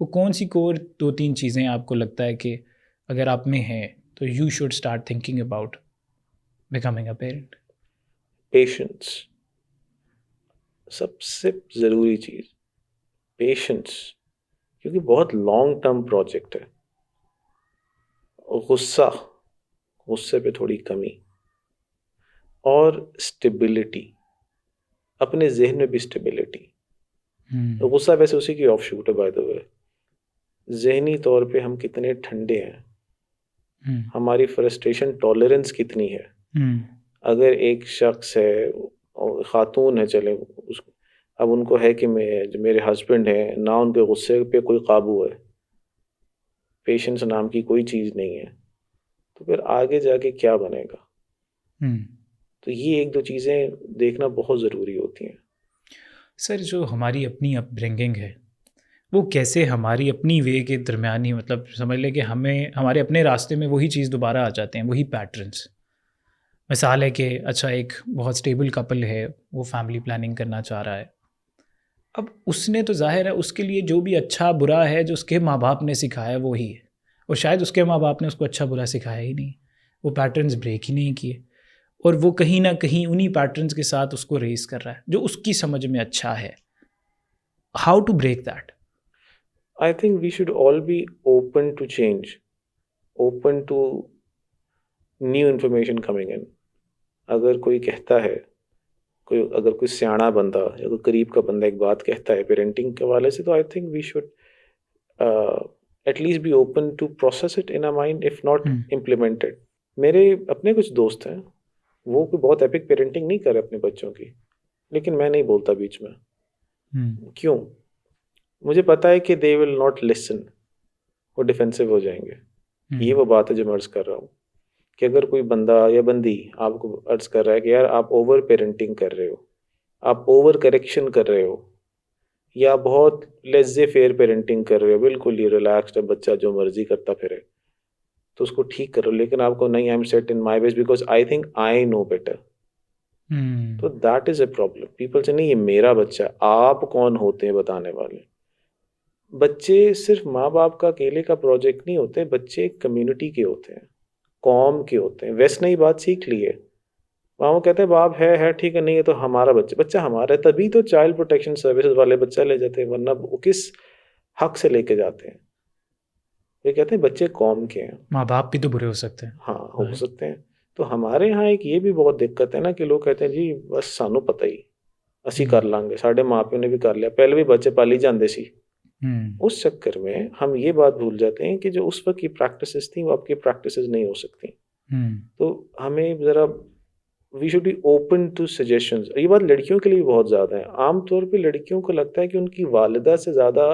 वो कौन सी कोर 2-3 चीज़ें आपको लगता है कि अगर आप में है तो you should start thinking about becoming a parent? Patience, सबसे ज़रूरी चीज़ पेशेंस, क्योंकि बहुत लॉन्ग टर्म प्रोजेक्ट है। गुस्सा, गुस्से पे थोड़ी कमी, और स्टेबिलिटी, अपने जहन में भी स्टेबिलिटी। तो गुस्सा वैसे उसी की ऑफ शूट है बाय द वे। जहनी तौर पे हम कितने ठंडे हैं, हमारी फ्रस्ट्रेशन टॉलरेंस कितनी है। अगर एक शख्स है और खातून है, चले उसको अब उनको है कि मैं जो मेरे हस्बैंड हैं ना, उनके गुस्से पे कोई काबू है, पेशेंस नाम की कोई चीज़ नहीं है, तो फिर आगे जाके क्या बनेगा। तो ये एक दो चीज़ें देखना बहुत ज़रूरी होती हैं। सर, जो हमारी अपनी अपब्रिंगिंग है वो कैसे हमारी अपनी वे के दरमियान ही, मतलब समझ लें कि हमें हमारे अपने रास्ते में वही चीज़ दोबारा आ जाते हैं, वही पैटर्न्स। मिसाल है कि अच्छा एक बहुत स्टेबल कपल है, वो फैमिली प्लानिंग करना चाह रहा है। अब उसने तो ज़ाहिर है उसके लिए जो भी अच्छा बुरा है जो उसके माँ बाप ने सिखाया वो ही है, और शायद उसके माँ बाप ने उसको अच्छा बुरा सिखाया ही नहीं, वो पैटर्न्स ब्रेक ही नहीं किए, और वो कहीं ना कहीं उन्हीं पैटर्न्स के साथ उसको रेस कर रहा है जो उसकी समझ में अच्छा है। How to break that? I think we should all be open to change, open to new information coming in. अगर कोई कहता है, अगर कोई सियाना बंदा या कोई करीब का बंदा एक बात कहता है पेरेंटिंग के हवाले से, तो I think we should at least be open to process it in a mind, if not implemented. मेरे अपने कुछ दोस्त हैं, वो कोई बहुत एपिक पेरेंटिंग नहीं कर रहे अपने बच्चों की, लेकिन मैं नहीं बोलता बीच में। क्यों? मुझे पता है कि दे विल नॉट लिसन, वो डिफेंसिव हो जाएंगे। ये वो बात है जो मैं अर्ज कर रहा हूँ कि अगर कोई बंदा या बंदी आपको अर्ज कर रहा है कि यार आप ओवर पेरेंटिंग कर रहे हो, आप ओवर करेक्शन कर रहे हो, या बहुत लेजे फेयर पेरेंटिंग कर रहे हो, बिल्कुल ही रिलैक्स्ड है बच्चा जो मर्जी करता फिरे, तो उसको ठीक करो। लेकिन आपको नहीं, I am set in my ways because I think I know better, तो that is a problem. People से नहीं, ये मेरा बच्चा, आप कौन होते हैं बताने वाले। बच्चे सिर्फ माँ बाप का अकेले का प्रोजेक्ट नहीं होते, बच्चे कम्युनिटी के होते हैं, कौम के होते हैं। वेस्ट ने ये बात सीख ली है, वहाँ वो कहते हैं बाप है ठीक है, नहीं है तो हमारा बच्चा, बच्चा हमारा है, तभी तो चाइल्ड प्रोटेक्शन सर्विसेज वाले बच्चा ले जाते हैं, वरना वो किस हक से लेके जाते हैं। वे कहते हैं बच्चे कौम के हैं। माँ बाप भी तो बुरे हो सकते हैं। हाँ, हो सकते हैं। तो हमारे यहाँ एक ये भी बहुत दिक्कत है ना कि लोग कहते हैं जी बस सानू पता ही, ਅਸੀਂ कर लांगे, साढ़े माँ प्यो ने भी कर लिया, पहले भी बच्चे पाली जाते सी। उस चक्कर में हम ये बात भूल जाते हैं कि जो उस वक्त की प्रैक्टिसेस थी वो अब की प्रैक्टिसेस नहीं हो सकती। तो हमें ज़रा we should be open to suggestions. ये बात लड़कियों के लिए भी बहुत ज़्यादा है। आमतौर पे लड़कियों को लगता है कि उनकी वालिदा से ज़्यादा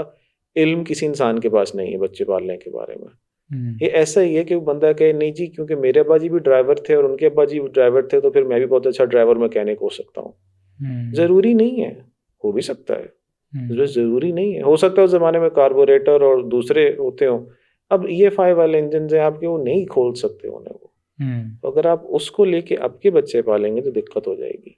इल्म किसी इंसान के पास नहीं है बच्चे पालने के बारे में। ये ऐसा ही है कि वो बंदा कहे नहीं जी क्योंकि मेरे अब्बा जी भी ड्राइवर थे और उनके अब्बा जी भी ड्राइवर थे तो फिर मैं भी बहुत अच्छा ड्राइवर मैकेनिक हो सकता हूँ। ज़रूरी नहीं है, हो भी सकता है, ज़रूरी नहीं है। हो सकता है उस ज़माने में कार्बोरेटर और दूसरे होते हों, अब EFI वाले इंजन हैं आपके, वो नहीं खोल सकते उन्हें वो। तो अगर आप उसको लेके अब के बच्चे पालेंगे तो दिक्कत हो जाएगी।